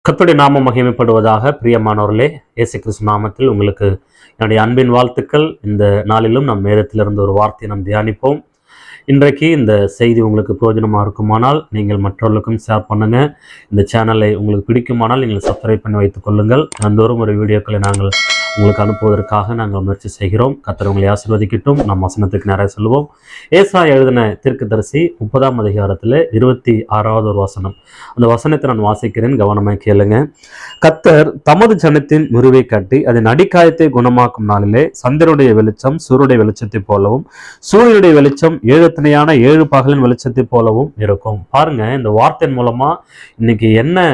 கர்த்தருடைய நாமம் மகிமைப்படுவதாக. பிரியமானவர்களே, இயேசு கிறிஸ்து நாமத்தில் உங்களுக்கு என்னுடைய அன்பின் வாழ்த்துக்கள். இந்த நாளிலும் நம் வேதத்திலிருந்து ஒரு வார்த்தையை நாம் தியானிப்போம். இன்றைக்கு இந்த செய்தி உங்களுக்கு பிரயோஜனமாக இருக்குமானால் நீங்கள் மற்றவர்களுக்கும் ஷேர் பண்ணுங்கள். இந்த சேனலை உங்களுக்கு பிடிக்குமானால் நீங்கள் சப்ஸ்கிரைப் பண்ணி வைத்துக் கொள்ளுங்கள். தினந்தோறும் ஒரு வீடியோக்களை நாங்கள் உங்களுக்கு அனுப்புவதற்காக நாங்கள் முயற்சி செய்கிறோம். கர்த்தர் உங்களை ஆசீர்வதிக்கட்டும். நம் வசனத்துக்கு நிறைய சொல்லுவோம். ஏசாயா எழுதின தீர்க்கதரிசி 30ஆம் அதிகாரத்தில் 26வது ஒரு வசனம். அந்த வசனத்தை நான் வாசிக்கிறேன், கவனமாக கேளுங்க. கர்த்தர் தமது ஜனத்தின் முறிவை கட்டி அதன் அடிக்காயத்தை குணமாக்கும் நாளிலே சந்திரனுடைய வெளிச்சம் சூரியனுடைய வெளிச்சத்தை போலவும் சூரியனுடைய வெளிச்சம் ஏழு பகலின் வெளிச்சத்தை போலவும் இருக்கும். பாருங்க, இந்த வார்த்தையின் மூலமா இன்னைக்கு என்ன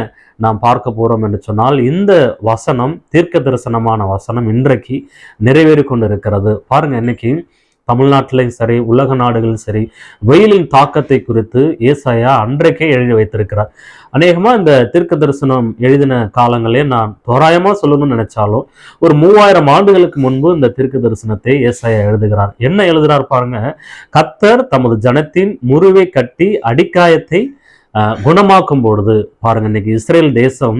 நாம் பார்க்க போறோம் என்று சொன்னால், இந்த வசனம் தீர்க்க தரிசனமான வசனம் இன்றைக்கு நிறைவேறி கொண்டு இருக்கிறது. பாருங்க, இன்னைக்கு தமிழ்நாட்டிலையும் சரி உலக நாடுகளும் சரி வெயிலின் தாக்கத்தை குறித்து ஏசாயா அன்றைக்கே எழுதி வைத்திருக்கிறார். அநேகமா இந்த தீர்க்க தரிசனம் எழுதின காலங்களே நான் தோராயமா சொல்லணும்னு நினைச்சாலும் ஒரு 3000 ஆண்டுகளுக்கு முன்பு இந்த தீர்க்க தரிசனத்தை ஏசாயா எழுதுகிறார். என்ன எழுதுகிறார் பாருங்க. கர்த்தர் தமது ஜனத்தின் முறிவை கட்டி அடிக்காயத்தை குணமாக்கும் பொழுது, பாருங்க, இன்னைக்கு இஸ்ரேல் தேசம்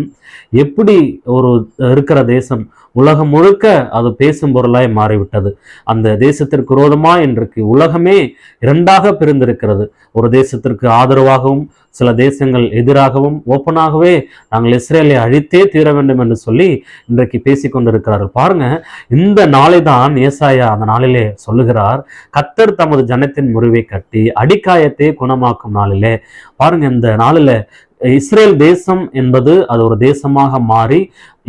எப்படி ஒரு இருக்கிற தேசம், உலகம் முழுக்க அது பேசும் பொருளாய் மாறிவிட்டது. அந்த தேசத்திற்கு விரோதமா இன்றைக்கு உலகமே இரண்டாக பிரிந்திருக்கிறது. ஒரு தேசத்திற்கு ஆதரவாகவும் சில தேசங்கள் எதிராகவும் ஓப்பனாகவே நாங்கள் இஸ்ரேலை அழித்தே தீர வேண்டும் என்று சொல்லி இன்றைக்கு பேசிக்கொண்டிருக்கிறார்கள். பாருங்க, இந்த நாளை தான் ஏசாயா அந்த நாளிலே சொல்லுகிறார், கர்த்தர் தமது ஜனத்தின் முறிவை கட்டி அடிக்காயத்தை குணமாக்கும் நாளிலே. பாருங்க, இந்த நாளில இஸ்ரேல் தேசம் என்பது அது ஒரு தேசமாக மாறி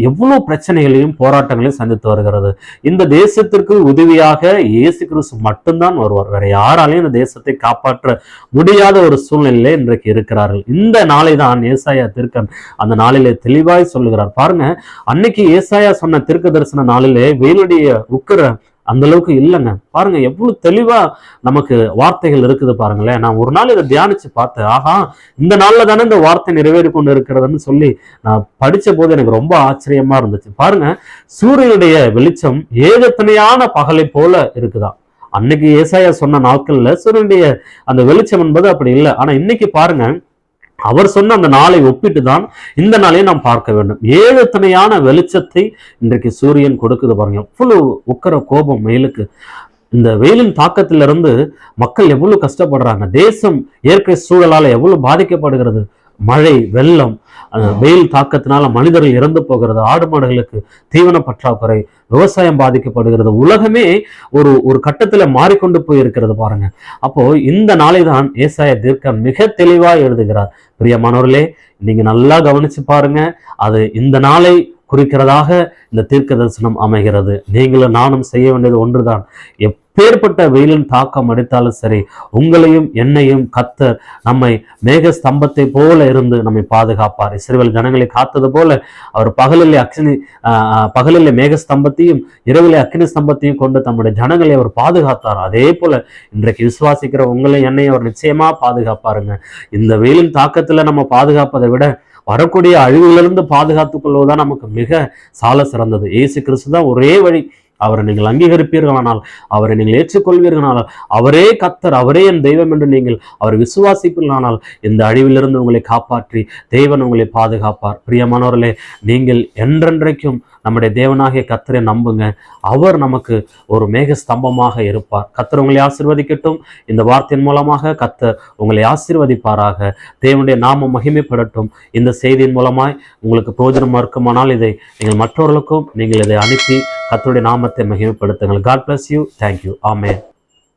எவ்வளவு பிரச்சனைகளையும் போராட்டங்களையும் சந்தித்து வருகிறது. இந்த தேசத்திற்கு உதவியாக இயேசு கிறிஸ்து மட்டும்தான் வருவார். வேற யாராலையும் இந்த தேசத்தை காப்பாற்ற முடியாத ஒரு சூழ்நிலையிலே இன்றைக்கு இருக்கிறார்கள். இந்த நாளை தான் ஏசாயா தீர்க்கன் அந்த நாளிலே தெளிவாய் சொல்லுகிறார். பாருங்க, அன்னைக்கு ஏசாயா சொன்ன தீர்க்க தரிசன நாளிலே வெயிலுடைய உக்கிர அந்த அளவுக்கு இல்லைங்க. பாருங்க, எவ்வளவு தெளிவா நமக்கு வார்த்தைகள் இருக்குது பாருங்களேன். நான் ஒரு நாள் இதை தியானிச்சு பார்த்தேன். ஆஹா, இந்த நாள்ல தானே இந்த வார்த்தை நிறைவேறி கொண்டு இருக்கிறதுன்னு சொல்லி நான் படிச்ச போது எனக்கு ரொம்ப ஆச்சரியமா இருந்துச்சு. பாருங்க, சூரியனுடைய வெளிச்சம் ஏகத்தனையான பகலை போல இருக்குதா. அன்னைக்கு ஏசாயா சொன்ன நாட்கள்ல சூரியனுடைய அந்த வெளிச்சம் என்பது அப்படி இல்லை. ஆனா இன்னைக்கு பாருங்க, அவர் சொன்ன அந்த நாளை ஒப்பிட்டு தான் இந்த நாளையும் நாம் பார்க்க வேண்டும். ஏகத்தனையான வெளிச்சத்தை இன்றைக்கு சூரியன் கொடுக்குது பாருங்க. எவ்வளவு உக்கர கோபம் வெயிலுக்கு. இந்த வெயிலின் தாக்கத்திலிருந்து மக்கள் எவ்வளவு கஷ்டப்படுறாங்க. தேசம் இயற்கை சூழலால எவ்வளவு பாதிக்கப்படுகிறது. மழை, வெள்ளம், வெயில் தாக்கத்தினால மனிதர்கள் இறந்து போகிறது. ஆடு மாடுகளுக்கு தீவன பற்றாக்குறை, விவசாயம் பாதிக்கப்படுகிறது. உலகமே ஒரு கட்டத்துல மாறிக்கொண்டு போயிருக்கிறது பாருங்க. அப்போ இந்த நாளை தான் ஏசாயா தீர்க்கன் மிக தெளிவா எழுதுகிறார். பிரியமானவர்களே, நீங்க நல்லா கவனிச்சு பாருங்க. அது இந்த நாளை குறிக்கிறதாக இந்த தீர்க்க தரிசனம் அமைகிறது. நீங்களும் நானும் செய்ய வேண்டியது ஒன்றுதான். எப்பேற்பட்ட வெயிலின் தாக்கம் அடித்தாலும் சரி, உங்களையும் என்னையும் கர்த்தர் நம்மை மேக ஸ்தம்பத்தை போல இருந்து நம்மை பாதுகாப்பார். இஸ்ரவேல் ஜனங்களை காத்தது போல அவர் பகலிலே மேக ஸ்தம்பத்தையும் இரவிலே அக்கினி ஸ்தம்பத்தையும் கொண்டு தம்முடைய ஜனங்களை அவர் பாதுகாத்தார். அதே போல இன்றைக்கு விசுவாசிக்கிற உங்களையும் என்னையும் அவர் நிச்சயமா பாதுகாப்பாருங்க. இந்த வெயிலின் தாக்கத்துல நம்ம பாதுகாப்பதை விட வரக்கூடிய அழிவுகளிலிருந்து பாதுகாத்துக் கொள்வதுதான் நமக்கு மிக சால சிறந்தது. இயேசு கிறிஸ்து தான் ஒரே வழி. அவரை நீங்கள் அங்கீகரிப்பீர்களானால், அவரை நீங்கள் ஏற்றுக்கொள்வீர்களானால், அவரே கர்த்தர், அவரே என் தெய்வம் என்று நீங்கள் அவரை விசுவாசிப்பீர்களானால் இந்த அழிவிலிருந்து உங்களை காப்பாற்றி தேவன் உங்களை பாதுகாப்பார். பிரியமானவர்களே, நீங்கள் என்றென்றைக்கும் நம்முடைய தேவனாகிய கர்த்தரை நம்புங்க. அவர் நமக்கு ஒரு மேக ஸ்தம்பமாக இருப்பார். கர்த்தர் உங்களை ஆசீர்வதிக்கட்டும். இந்த வார்த்தையின் மூலமாக கர்த்தர் உங்களை ஆசீர்வதிப்பாராக. தேவனுடைய நாமம் மகிமைப்படட்டும். இந்த செய்தியின் மூலமாய் உங்களுக்கு பிரயோஜனமா இருக்குமானால் இதை நீங்கள் மற்றவர்களுக்கும் நீங்கள் இதை அனுப்பி கர்த்தருடைய நாமத்தை மகிமைப்படுத்துங்கள். God bless you. Thank you. Amen.